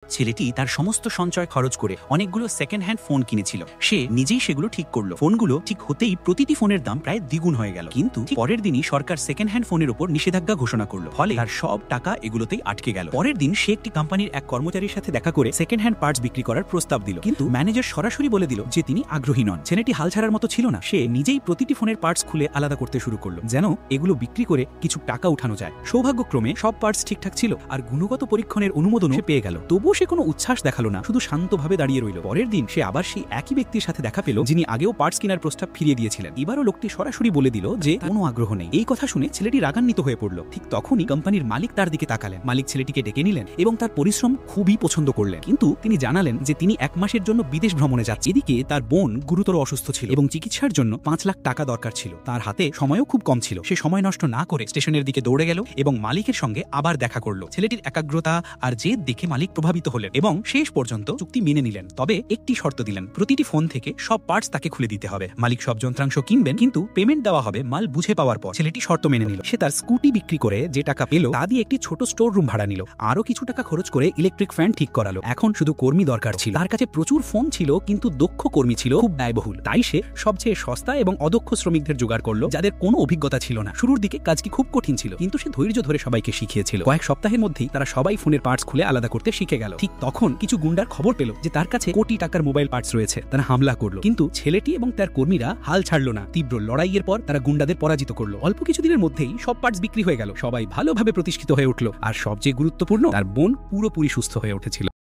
ছেলেটি তার সমস্ত সঞ্চয় খরচ করে অনেকগুলো সেকেন্ড হ্যান্ড ফোন কিনেছিল। সে নিজেই সেগুলো ঠিক করলো। ফোনগুলো ঠিক হতেই প্রতিটি ফোনের দাম প্রায় দ্বিগুণ হয়ে গেল। কিন্তু পরের দিনই সরকার সেকেন্ড হ্যান্ড ফোনের উপর নিষেধাজ্ঞা ঘোষণা করলো। ফলে তার সব টাকা এগুলোতেই আটকে গেল। পরের দিন সে একটি কোম্পানির এক কর্মচারীর সাথে দেখা করে সেকেন্ড হ্যান্ড পার্টস বিক্রি করার প্রস্তাব দিল, কিন্তু ম্যানেজার সরাসরি বলে দিল যে তিনি আগ্রহী নন। ছেলেটি হাল ছাড়ার মতো ছিল না। সে নিজেই প্রতিটি ফোনের পার্টস খুলে আলাদা করতে শুরু করলো, যেন এগুলো বিক্রি করে কিছু টাকা উঠানো যায়। সৌভাগ্যক্রমে সব পার্টস ঠিকঠাক ছিল আর গুণগত পরীক্ষণের অনুমোদনও সে পেয়ে গেল। তবুও সে কোনো উচ্ছ্বাস দেখালো না, শুধু শান্তভাবে দাঁড়িয়ে রইল। পরের দিন সে আবার সেই একই ব্যক্তির সাথে দেখা পেল যিনি আগেও পার্টস কেনার প্রস্তাব ফিরিয়ে দিয়েছিলেন। এবারও লোকটি সরাসরি বলে দিল যে কোনো আগ্রহ নেই। এই কথা শুনে ছেলেটি রাগান্বিত হয়ে পড়ল। ঠিক তখনই কোম্পানির মালিক তার দিকে তাকালেন। মালিক ছেলেটিকে ডেকে নিলেন এবং তার পরিশ্রম খুবই পছন্দ করলেন, কিন্তু তিনি জানালেন যে তিনি 1 মাসের জন্য বিদেশ ভ্রমণে যাচ্ছেন। এদিকে তার বোন গুরুতর অসুস্থ ছিল এবং চিকিৎসার জন্য 5 লাখ টাকা দরকার ছিল। তার হাতে সময়ও খুব কম ছিল। সে সময় নষ্ট না করে স্টেশনের দিকে দৌড়ে গেল এবং মালিকের সঙ্গে আবার দেখা করল। ছেলেটির একাগ্রতা আর জেদ দেখে মালিক প্রভাবিত হলেন এবং শেষ পর্যন্ত চুক্তি মেনে নিলেন। তবে একটি শর্ত দিলেন, প্রতিটি ফোন থেকে সব পার্টস তাকে খুলে দিতে হবে। মালিক সব যন্ত্রাংশ কিনবেন, কিন্তু পেমেন্ট দেওয়া হবে মাল বুঝে পাওয়ার পর। ছেলেটি শর্ত মেনে নিল। সে তার স্কুটি বিক্রি করে যে টাকা পেল তা দিয়ে একটি ছোট স্টোর রুম ভাড়া নিল। আরো কিছু টাকা খরচ করে ইলেকট্রিক ফ্যান ঠিক করালো। এখন শুধু কর্মী দরকার ছিল। তার কাছে প্রচুর ফোন ছিল, কিন্তু দক্ষ কর্মী ছিল খুব ব্যয়বহুল। তাই সে সবচেয়ে সস্তা এবং অদক্ষ শ্রমিকদের জোগাড় করলো, যাদের কোনো অভিজ্ঞতা ছিল না। শুরুর দিকে কাজটি খুব কঠিন ছিল, কিন্তু সে ধৈর্য ধরে সবাইকে শিখিয়েছিল। কয়েক সপ্তাহের মধ্যেই তারা সবাই ফোনের পার্টস খুলে আলাদা করতে শিখে গেল। ঠিক তখন কিছু গুন্ডার খবর পেল যে তার কাছে কোটি টাকার মোবাইল পার্টস রয়েছে। তারা হামলা করলো, কিন্তু ছেলেটি এবং তার কর্মীরা হাল ছাড়লো না। তীব্র লড়াইয়ের পর তারা গুন্ডাদের পরাজিত করলো। অল্প কিছুদিনের মধ্যেই সব পার্টস বিক্রি হয়ে গেল। সবাই ভালোভাবে প্রতিষ্ঠিত হয়ে উঠল, আর সবচেয়ে গুরুত্বপূর্ণ, তার বোন পুরোপুরি সুস্থ হয়ে উঠেছিল।